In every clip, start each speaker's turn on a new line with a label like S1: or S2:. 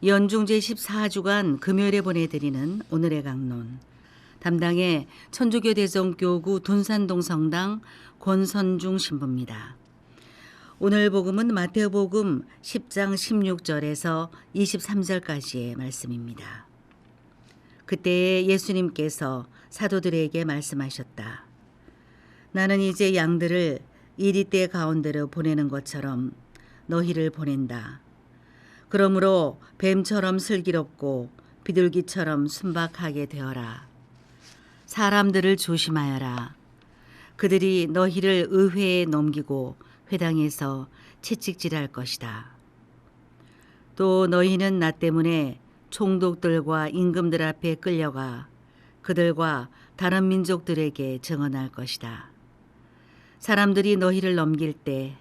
S1: 연중 제14주간 금요일에 보내드리는 오늘의 강론. 담당의 천주교 대성교구 둔산동 성당 권선중 신부입니다. 오늘 복음은 마태복음 10장 16절에서 23절까지의 말씀입니다. 그때에 예수님께서 사도들에게 말씀하셨다. 나는 이제 양들을 이리떼 가운데로 보내는 것처럼 너희를 보낸다. 그러므로 뱀처럼 슬기롭고 비둘기처럼 순박하게 되어라. 사람들을 조심하여라. 그들이 너희를 의회에 넘기고 회당에서 채찍질할 것이다. 또 너희는 나 때문에 총독들과 임금들 앞에 끌려가 그들과 다른 민족들에게 증언할 것이다. 사람들이 너희를 넘길 때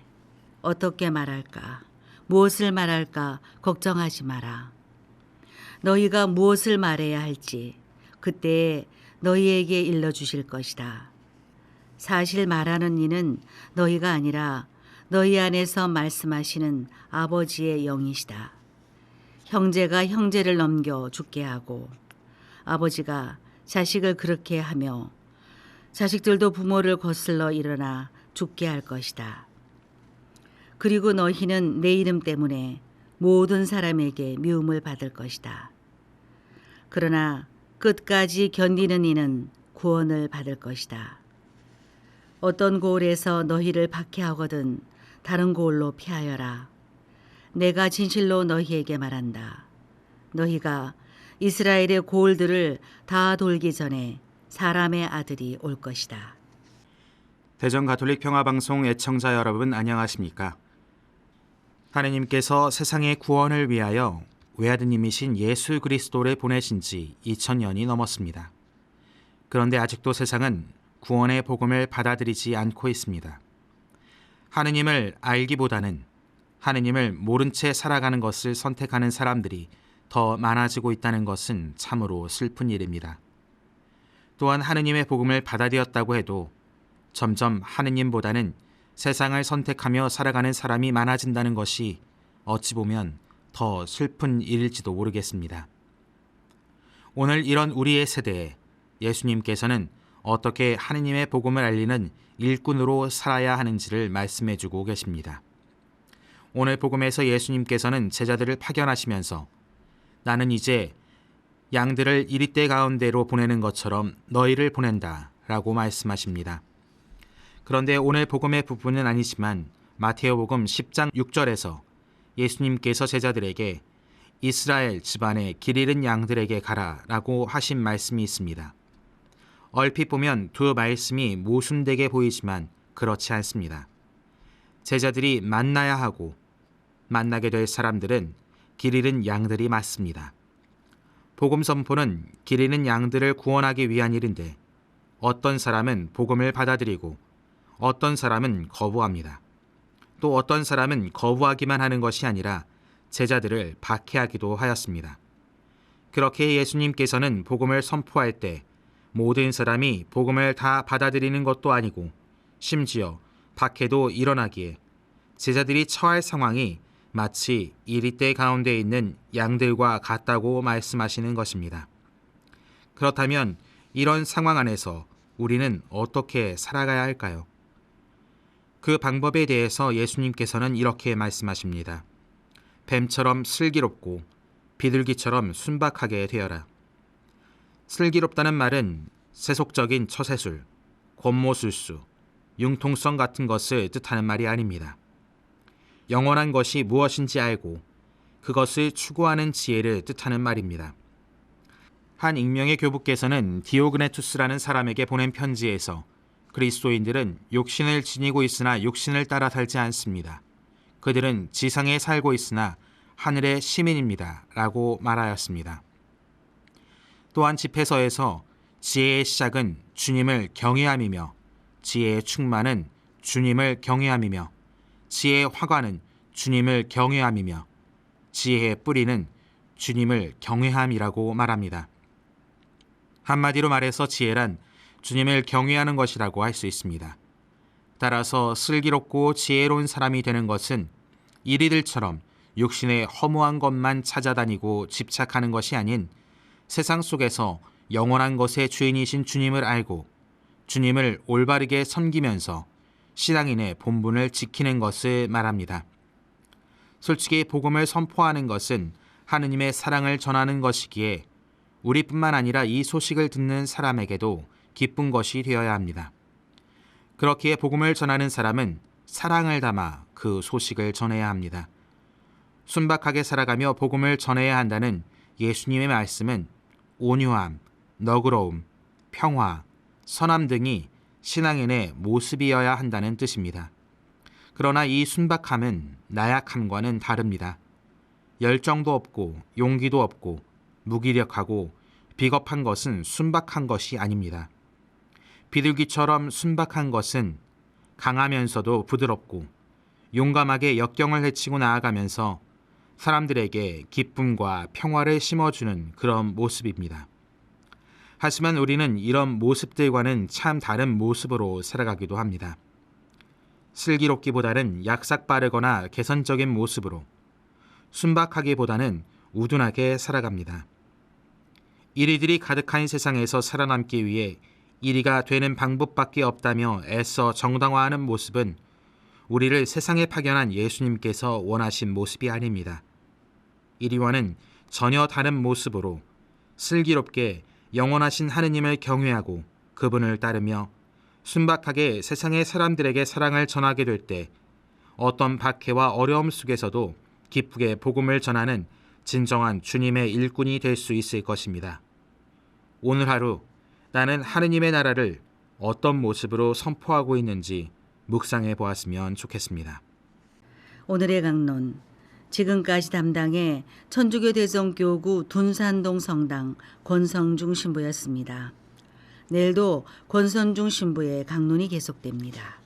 S1: 어떻게 말할까? 무엇을 말할까 걱정하지 마라. 너희가 무엇을 말해야 할지 그때 너희에게 일러주실 것이다. 사실 말하는 이는 너희가 아니라 너희 안에서 말씀하시는 아버지의 영이시다. 형제가 형제를 넘겨 죽게 하고 아버지가 자식을 그렇게 하며 자식들도 부모를 거슬러 일어나 죽게 할 것이다. 그리고 너희는 내 이름 때문에 모든 사람에게 미움을 받을 것이다. 그러나 끝까지 견디는 이는 구원을 받을 것이다. 어떤 고을에서 너희를 박해하거든 다른 고을로 피하여라. 내가 진실로 너희에게 말한다. 너희가 이스라엘의 고을들을 다 돌기 전에 사람의 아들이 올 것이다.
S2: 대전 가톨릭 평화방송 애청자 여러분 안녕하십니까? 하느님께서 세상의 구원을 위하여 외아드님이신 예수 그리스도를 보내신 지 2000년이 넘었습니다. 그런데 아직도 세상은 구원의 복음을 받아들이지 않고 있습니다. 하느님을 알기보다는 하느님을 모른 채 살아가는 것을 선택하는 사람들이 더 많아지고 있다는 것은 참으로 슬픈 일입니다. 또한 하느님의 복음을 받아들였다고 해도 점점 하느님보다는 세상을 선택하며 살아가는 사람이 많아진다는 것이 어찌 보면 더 슬픈 일일지도 모르겠습니다. 오늘 이런 우리의 세대에 예수님께서는 어떻게 하느님의 복음을 알리는 일꾼으로 살아야 하는지를 말씀해주고 계십니다. 오늘 복음에서 예수님께서는 제자들을 파견하시면서 나는 이제 양들을 이리떼 가운데로 보내는 것처럼 너희를 보낸다 라고 말씀하십니다. 그런데 오늘 복음의 부분은 아니지만 마태복음 10장 6절에서 예수님께서 제자들에게 이스라엘 집안의 길 잃은 양들에게 가라 라고 하신 말씀이 있습니다. 얼핏 보면 두 말씀이 모순되게 보이지만 그렇지 않습니다. 제자들이 만나야 하고 만나게 될 사람들은 길 잃은 양들이 맞습니다. 복음 선포는 길 잃은 양들을 구원하기 위한 일인데 어떤 사람은 복음을 받아들이고 어떤 사람은 거부합니다. 또 어떤 사람은 거부하기만 하는 것이 아니라 제자들을 박해하기도 하였습니다. 그렇게 예수님께서는 복음을 선포할 때 모든 사람이 복음을 다 받아들이는 것도 아니고 심지어 박해도 일어나기에 제자들이 처할 상황이 마치 이리떼 가운데 있는 양들과 같다고 말씀하시는 것입니다. 그렇다면 이런 상황 안에서 우리는 어떻게 살아가야 할까요? 그 방법에 대해서 예수님께서는 이렇게 말씀하십니다. 뱀처럼 슬기롭고 비둘기처럼 순박하게 되어라. 슬기롭다는 말은 세속적인 처세술, 권모술수, 융통성 같은 것을 뜻하는 말이 아닙니다. 영원한 것이 무엇인지 알고 그것을 추구하는 지혜를 뜻하는 말입니다. 한 익명의 교부께서는 디오그네투스라는 사람에게 보낸 편지에서 그리스도인들은 육신을 지니고 있으나 육신을 따라 살지 않습니다. 그들은 지상에 살고 있으나 하늘의 시민입니다. 라고 말하였습니다. 또한 집회서에서 지혜의 시작은 주님을 경외함이며 지혜의 충만은 주님을 경외함이며 지혜의 화관은 주님을 경외함이며 지혜의 뿌리는 주님을 경외함이라고 말합니다. 한마디로 말해서 지혜란 주님을 경외하는 것이라고 할 수 있습니다. 따라서 슬기롭고 지혜로운 사람이 되는 것은 이리들처럼 육신의 허무한 것만 찾아다니고 집착하는 것이 아닌 세상 속에서 영원한 것의 주인이신 주님을 알고 주님을 올바르게 섬기면서 신앙인의 본분을 지키는 것을 말합니다. 솔직히 복음을 선포하는 것은 하느님의 사랑을 전하는 것이기에 우리뿐만 아니라 이 소식을 듣는 사람에게도 기쁜 것이 되어야 합니다. 그렇기에 복음을 전하는 사람은 사랑을 담아 그 소식을 전해야 합니다. 순박하게 살아가며 복음을 전해야 한다는 예수님의 말씀은 온유함, 너그러움, 평화, 선함 등이 신앙인의 모습이어야 한다는 뜻입니다. 그러나 이 순박함은 나약함과는 다릅니다. 열정도 없고 용기도 없고 무기력하고 비겁한 것은 순박한 것이 아닙니다. 비둘기처럼 순박한 것은 강하면서도 부드럽고 용감하게 역경을 헤치고 나아가면서 사람들에게 기쁨과 평화를 심어주는 그런 모습입니다. 하지만 우리는 이런 모습들과는 참 다른 모습으로 살아가기도 합니다. 슬기롭기보다는 약삭빠르거나 개선적인 모습으로, 순박하기보다는 우둔하게 살아갑니다. 이리들이 가득한 세상에서 살아남기 위해 이리가 되는 방법밖에 없다며 애써 정당화하는 모습은 우리를 세상에 파견한 예수님께서 원하신 모습이 아닙니다. 이리와는 전혀 다른 모습으로 슬기롭게 영원하신 하느님을 경외하고 그분을 따르며 순박하게 세상의 사람들에게 사랑을 전하게 될 때 어떤 박해와 어려움 속에서도 기쁘게 복음을 전하는 진정한 주님의 일꾼이 될 수 있을 것입니다. 오늘 하루 나는 하느님의 나라를 어떤 모습으로 선포하고 있는지 묵상해 보았으면 좋겠습니다.
S1: 오늘의 강론, 지금까지 담당의 천주교 대성교구 둔산동 성당 권성중 신부였습니다. 내일도 권성중 신부의 강론이 계속됩니다.